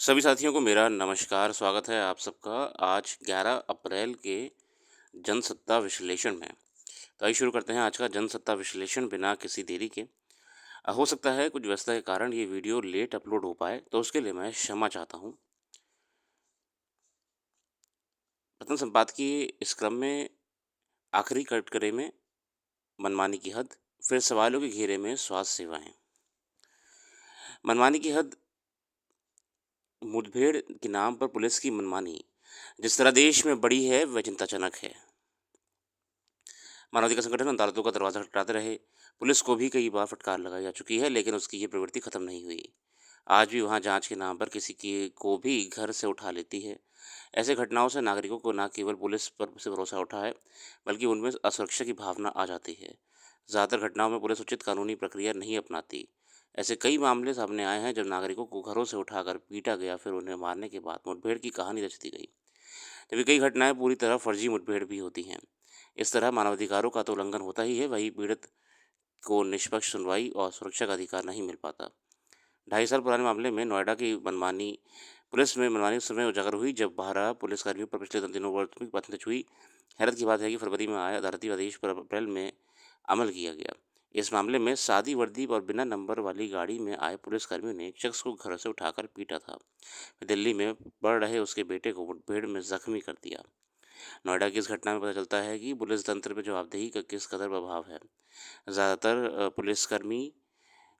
सभी साथियों को मेरा नमस्कार, स्वागत है आप सबका आज 11 अप्रैल के जनसत्ता विश्लेषण में। तो आइए शुरू करते हैं आज का जनसत्ता विश्लेषण बिना किसी देरी के। हो सकता है कुछ व्यस्तता के कारण ये वीडियो लेट अपलोड हो पाए, तो उसके लिए मैं क्षमा चाहता हूँ। प्रथम संपादकीय इस क्रम में आखिरी कटघरे में मनमानी की हद, फिर सवालों के घेरे में स्वास्थ्य सेवाएँ। मनमानी की हद, मुठभेड़ के नाम पर पुलिस की मनमानी जिस तरह देश में बढ़ी है वह चिंताजनक है। मानवाधिकार संगठन अदालतों का दरवाजा खटखटाते रहे। पुलिस को भी कई बार फटकार लगाई जा चुकी है, लेकिन उसकी ये प्रवृत्ति खत्म नहीं हुई। आज भी वहाँ जांच के नाम पर किसी की को भी घर से उठा लेती है। ऐसे घटनाओं से नागरिकों को न केवल पुलिस पर से भरोसा उठा है, बल्कि उनमें असुरक्षा की भावना आ जाती है। ज़्यादातर घटनाओं में पुलिस उचित कानूनी प्रक्रिया नहीं अपनाती। ऐसे कई मामले सामने आए हैं जब नागरिकों को घरों से उठाकर पीटा गया, फिर उन्हें मारने के बाद मुठभेड़ की कहानी रच दी गई। जबकि कई घटनाएं पूरी तरह फर्जी मुठभेड़ भी होती हैं। इस तरह मानवाधिकारों का तो उल्लंघन होता ही है, वहीं पीड़ित को निष्पक्ष सुनवाई और सुरक्षा का अधिकार नहीं मिल पाता। 2.5 साल पुराने मामले में नोएडा की मनमानी पुलिस में मनमानी उस समय उजागर हुई जब 12 पुलिसकर्मियों पर पिछले 2 दिनों वर्ष बदतमीजी हुई। हैरत की बात है कि फरवरी में आए अदालती आदेश पर अप्रैल में अमल किया गया। इस मामले में सादी वर्दी और बिना नंबर वाली गाड़ी में आए पुलिसकर्मियों ने एक शख्स को घर से उठाकर पीटा था। दिल्ली में पढ़ रहे उसके बेटे को मुठभेड़ में जख्मी कर दिया। नोएडा की इस घटना में पता चलता है कि पुलिस तंत्र में जवाबदेही का किस कदर प्रभाव है। ज़्यादातर पुलिसकर्मी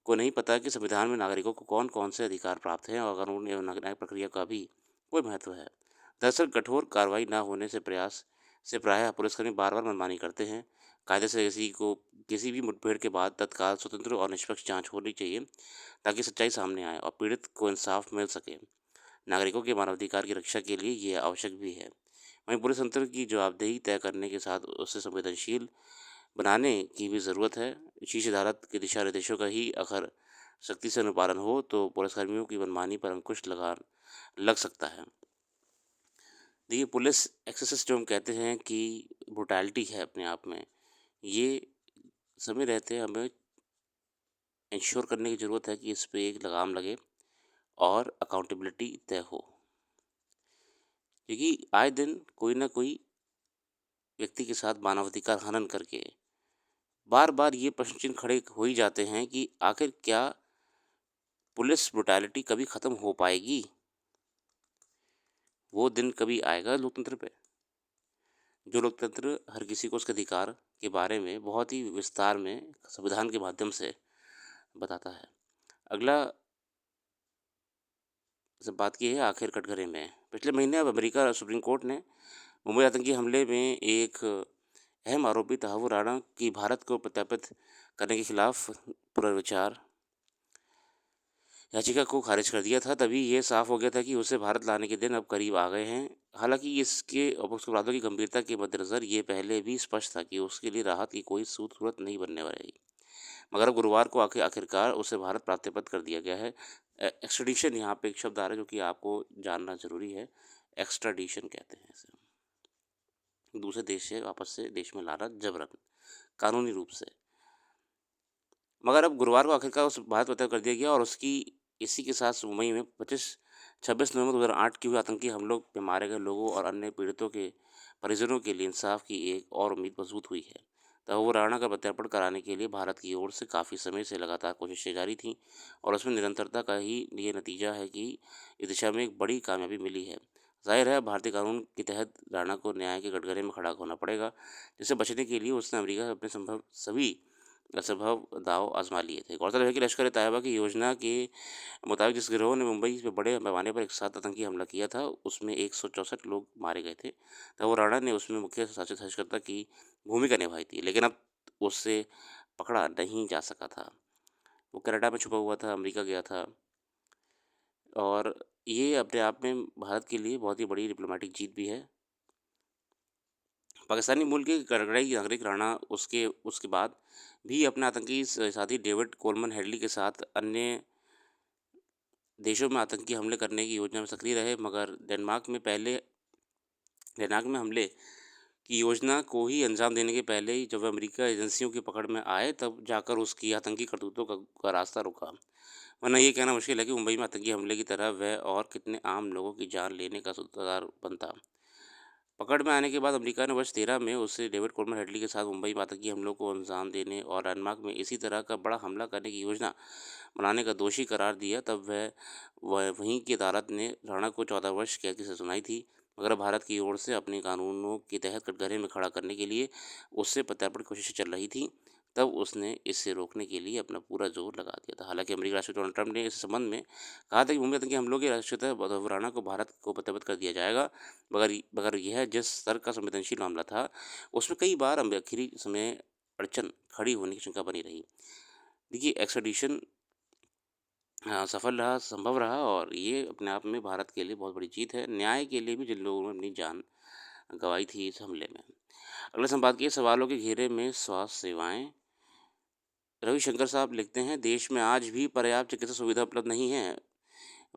को नहीं पता कि संविधान में नागरिकों को कौन-कौन से अधिकार प्राप्त हैं और कानून एवं न्यायिक प्रक्रिया का भी कोई महत्व है। दरअसल कठोर कार्रवाई न होने से प्रयास से प्रायः पुलिसकर्मी बार-बार मनमानी करते हैं। कायदे से किसी भी मुठभेड़ के बाद तत्काल स्वतंत्र और निष्पक्ष जांच होनी चाहिए, ताकि सच्चाई सामने आए और पीड़ित को इंसाफ मिल सके। नागरिकों के मानवाधिकार की रक्षा के लिए ये आवश्यक भी है। वहीं पुलिस तंत्र की जवाबदेही तय करने के साथ उसे संवेदनशील बनाने की भी ज़रूरत है। शीर्ष अदालत के दिशा निर्देशों का ही अगर सख्ती से अनुपालन हो तो पुलिसकर्मियों की मनमानी पर अंकुश लगा लग सकता है। देखिए, पुलिस एक्सेसिस जो हम कहते हैं कि ब्रुटैलिटी है अपने आप में, ये समय रहते हमें इंश्योर करने की ज़रूरत है कि इस पे एक लगाम लगे और अकाउंटेबिलिटी तय हो। क्योंकि आए दिन कोई ना कोई व्यक्ति के साथ मानवाधिकार हनन करके बार-बार ये प्रश्न चिन्ह खड़े हो ही जाते हैं कि आखिर क्या पुलिस ब्रुटैलिटी कभी ख़त्म हो पाएगी? वो दिन कभी आएगा लोकतंत्र पे? जो लोकतंत्र हर किसी को उसके अधिकार के बारे में बहुत ही विस्तार में संविधान के माध्यम से बताता है। अगला सब बात की है आखिर कटघरे में। पिछले महीने अब अमेरिका सुप्रीम कोर्ट ने मुंबई आतंकी हमले में एक अहम आरोपी तहव्वुर राणा की भारत को प्रत्यार्पित करने के खिलाफ पुनर्विचार याचिका को खारिज कर दिया था। तभी ये साफ हो गया था कि उसे भारत लाने के दिन अब करीब आ गए हैं। हालांकि इसके अपराधों की गंभीरता के मद्देनज़र ये पहले भी स्पष्ट था कि उसके लिए राहत की कोई सूरत नहीं बनने वाली। मगर अब गुरुवार को आखिरकार उसे भारत प्रत्यार्पित कर दिया गया है। एक्स्ट्राडिशन यहाँ पे एक शब्द आ रहा है जो कि आपको जानना ज़रूरी है। एक्स्ट्राडिशन कहते हैं इसे, दूसरे देश से वापस से देश में लाना जबरन, कानूनी रूप से। मगर अब गुरुवार को आखिरकार उस भारत प्रत्यार्पण कर दिया गया और उसकी इसी के साथ मुंबई में 26 नवंबर 2008 के हुए आतंकी हमलों में मारे गए लोगों और अन्य पीड़ितों के परिजनों के लिए इंसाफ की एक और उम्मीद मजबूत हुई है। तहव्वुर राणा का प्रत्यार्पण कराने के लिए भारत की ओर से काफ़ी समय से लगातार कोशिशें जारी थीं और उसमें निरंतरता का ही ये नतीजा है कि इस दिशा में एक बड़ी कामयाबी मिली है। जाहिर है भारतीय कानून के तहत राणा को न्याय के कटघरे में खड़ा होना पड़ेगा, जिससे बचने के लिए उसने अमेरिका से अपने सभी असंभव दांव आजमा लिए थे। गौरतलब है कि लश्कर ए तैयबा की योजना के मुताबिक जिस गिरोह ने मुंबई में बड़े पैमाने पर एक साथ आतंकी हमला किया था, उसमें 164 लोग मारे गए थे। तब राणा ने उसमें मुख्य साजिशकर्ता की भूमिका निभाई थी, लेकिन अब उससे पकड़ा नहीं जा सका था। वो कनाडा में छुपा हुआ था, अमेरिका गया था और ये अपने आप में भारत के लिए बहुत ही बड़ी डिप्लोमेटिक जीत भी है। पाकिस्तानी मूल के कड़कड़ाई नागरिक राणा उसके उसके बाद भी अपने आतंकी साथी डेविड कोलमन हेडली के साथ अन्य देशों में आतंकी हमले करने की योजना में सक्रिय रहे, मगर डेनमार्क में हमले कि योजना को ही अंजाम देने के पहले ही जब अमेरिका एजेंसियों की पकड़ में आए तब जाकर उसकी आतंकी करतूतों का रास्ता रुका। वरना ये कहना मुश्किल है कि मुंबई में आतंकी हमले की तरह वह और कितने आम लोगों की जान लेने का सूत्रधार बनता। पकड़ में आने के बाद अमेरिका ने वर्ष 13 में उसे डेविड कोलमर हेडली के साथ मुंबई में आतंकी हमलों को अंजाम देने और डेनमार्क में इसी तरह का बड़ा हमला करने की योजना बनाने का दोषी करार दिया। तब वह वहीं की अदालत ने राणा को 14 वर्ष कैद की सजा सुनाई थी। मगर भारत की ओर से अपने कानूनों के तहत कटघरे में खड़ा करने के लिए उससे प्रत्यार्पण की कोशिशें चल रही थी। तब उसने इसे रोकने के लिए अपना पूरा जोर लगा दिया था। हालांकि अमेरिकी राष्ट्रपति डोनाल्ड ट्रंप ने इस संबंध में कहा था कि मुंबई आतंकी हमलों के राष्ट्रीयता राणा को भारत को प्रत्यार्पित कर दिया जाएगा। मगर मगर यह जिस स्तर का संवेदनशील मामला था, उसमें कई बार आखिरी समय अड़चन खड़ी होने की शंका बनी रही। देखिए, एक्स्ट्राडिशन सफल रहा, संभव रहा और ये अपने आप में भारत के लिए बहुत बड़ी जीत है। न्याय के लिए भी जिन लोगों ने अपनी जान गंवाई थी इस हमले में। अगले संपादकीय सवालों के घेरे में स्वास्थ्य सेवाएं। रविशंकर साहब लिखते हैं, देश में आज भी पर्याप्त चिकित्सा सुविधा उपलब्ध नहीं है।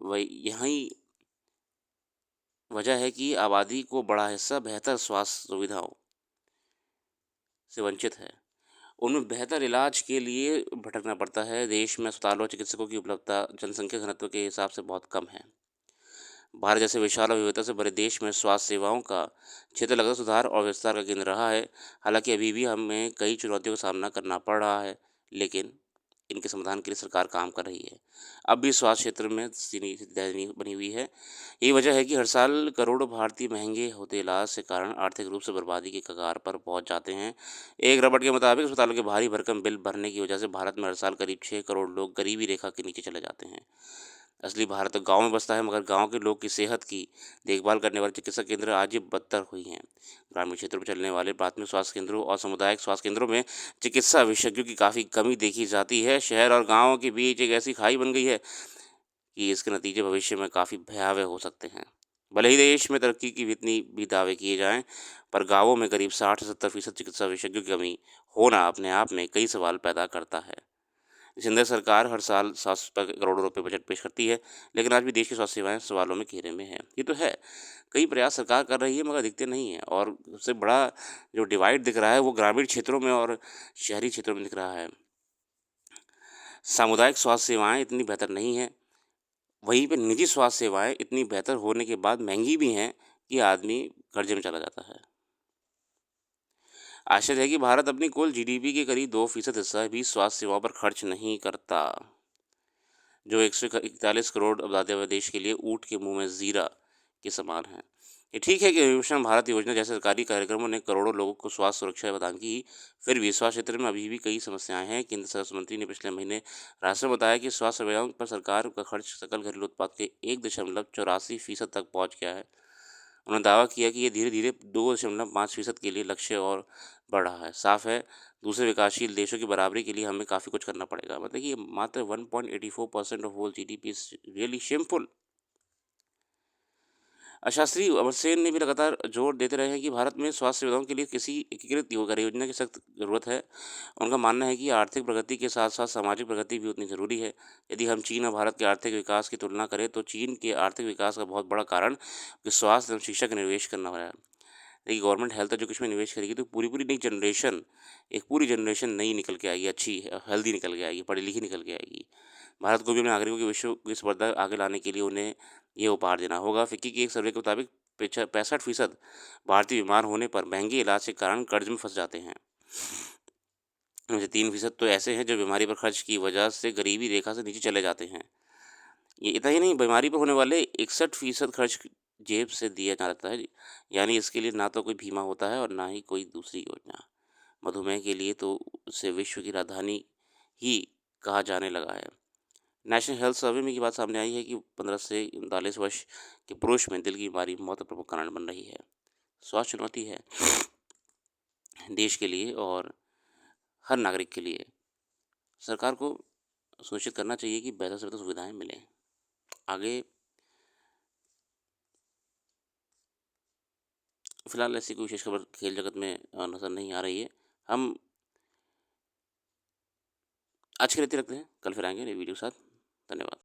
वही यही वजह है कि आबादी को बड़ा हिस्सा बेहतर स्वास्थ्य सुविधाओं से वंचित है। उनमें बेहतर इलाज के लिए भटकना पड़ता है। देश में अस्पतालों और चिकित्सकों की उपलब्धता जनसंख्या घनत्व के हिसाब से बहुत कम है। भारत जैसे विशाल और विविधता से भरे देश में स्वास्थ्य सेवाओं का क्षेत्र लगातार सुधार और विस्तार का केंद्र रहा है। हालांकि अभी भी हमें कई चुनौतियों का सामना करना पड़ रहा है, लेकिन इनके समाधान के लिए सरकार काम कर रही है। अब भी स्वास्थ्य क्षेत्र में स्थिति दयनीय बनी हुई है। यही वजह है कि हर साल करोड़ों भारतीय महंगे होते इलाज के कारण आर्थिक रूप से बर्बादी के कगार पर पहुंच जाते हैं। एक रिपोर्ट के मुताबिक अस्पतालों के भारी भरकम बिल भरने की वजह से भारत में हर साल करीब 6 करोड़ लोग गरीबी रेखा के नीचे चले जाते हैं। असली भारत तो गाँव में बसता है, मगर गाँव के लोग की सेहत की देखभाल करने वाले चिकित्सा केंद्र आज भी बदतर हुई हैं। ग्रामीण क्षेत्रों में चलने वाले प्राथमिक स्वास्थ्य केंद्रों और सामुदायिक स्वास्थ्य केंद्रों में चिकित्सा विशेषज्ञों की काफ़ी कमी देखी जाती है। शहर और गाँव के बीच एक ऐसी खाई बन गई है कि इसके नतीजे भविष्य में काफ़ी भयावह हो सकते हैं। भले ही देश में तरक्की की इतनी भी दावे किए जाएं, पर गाँवों में करीब 60 से 70% चिकित्सा विशेषज्ञों की कमी होना अपने आप में कई सवाल पैदा करता है। जिंदर सरकार हर साल 700 करोड़ रुपए बजट पेश करती है, लेकिन आज भी देश की स्वास्थ्य सेवाएं सवालों में घेरे में है। ये तो है, कई प्रयास सरकार कर रही है मगर दिखते नहीं है। और सबसे बड़ा जो डिवाइड दिख रहा है वो ग्रामीण क्षेत्रों में और शहरी क्षेत्रों में दिख रहा है। सामुदायिक स्वास्थ्य सेवाएं इतनी बेहतर नहीं है, वहीं पे निजी स्वास्थ्य सेवाएं इतनी बेहतर होने के बाद महंगी भी हैं कि आदमी कर्जे में चला जाता है। आश्चर्य है कि भारत अपनी कुल जीडीपी के करीब 2% हिस्सा भी स्वास्थ्य सेवाओं पर खर्च नहीं करता, जो 141 करोड़ आबादी वाले देश के लिए ऊँट के मुंह में जीरा के समान है। ये ठीक है कि आयुष्मान भारत योजना जैसे सरकारी कार्यक्रमों ने करोड़ों लोगों को स्वास्थ्य सुरक्षा प्रदान की, फिर भी स्वास्थ्य क्षेत्र में अभी भी कई समस्याएं हैं। केंद्र स्वास्थ्य मंत्री ने पिछले महीने राष्ट्र में बताया कि स्वास्थ्य सेवाओं पर सरकार का खर्च सकल घरेलू उत्पाद के 1.84% तक पहुंच गया है। उन्होंने दावा किया कि ये धीरे धीरे 2.5% के लिए लक्ष्य और बढ़ रहा है। साफ है, दूसरे विकासशील देशों की बराबरी के लिए हमें काफ़ी कुछ करना पड़ेगा। मतलब कि ये मात्र 1.84% of whole GDP is really shameful. शास्त्री अमर सेन ने भी लगातार जोर देते रहे हैं कि भारत में स्वास्थ्य सुविधाओं के लिए किसी एकीकृत योजना की सख्त जरूरत है। उनका मानना है कि आर्थिक प्रगति के साथ साथ सामाजिक प्रगति भी उतनी ज़रूरी है। यदि हम चीन और भारत के आर्थिक विकास की तुलना करें तो चीन के आर्थिक विकास का बहुत बड़ा कारण कि स्वास्थ्य एवं शिक्षा का निवेश करना हो रहा है। देखिए, गवर्नमेंट हेल्थ एजुकेशन में निवेश करेगी तो पूरी पूरी नई जनरेशन, एक पूरी जनरेशन नई निकल के आएगी, अच्छी हेल्दी निकल के आएगी, पढ़ी लिखी निकल के आएगी। भारत को भी अपने नागरिकों की विश्व की स्पर्धा आगे लाने के लिए उन्हें ये उपहार देना होगा। फिक्की की एक सर्वे के मुताबिक 65% भारतीय बीमार होने पर महंगे इलाज के कारण कर्ज में फंस जाते हैं। उनमें से 3% तो ऐसे हैं जो बीमारी पर खर्च की वजह से गरीबी रेखा से नीचे चले जाते हैं। ये इतना ही नहीं, बीमारी पर होने वाले 61% खर्च जेब से दिया जाता है। यानी इसके लिए ना तो कोई बीमा होता है और ना ही कोई दूसरी योजना। मधुमेह के लिए तो उसे विश्व की राजधानी ही कहा जाने लगा है। नेशनल हेल्थ सर्वे में ये बात सामने आई है कि 15 से 39 वर्ष के पुरुष में दिल की बीमारी मौत का प्रमुख कारण बन रही है। स्वास्थ्य चुनौती है देश के लिए और हर नागरिक के लिए। सरकार को सुनिश्चित करना चाहिए कि बेहतर से बेहतर सुविधाएं मिलें। आगे फिलहाल ऐसी कोई विशेष खबर खेल जगत में नज़र नहीं आ रही है। हम आज के लिए इतना रखते हैं, कल फिर आएंगे नई वीडियो के साथ। धन्यवाद।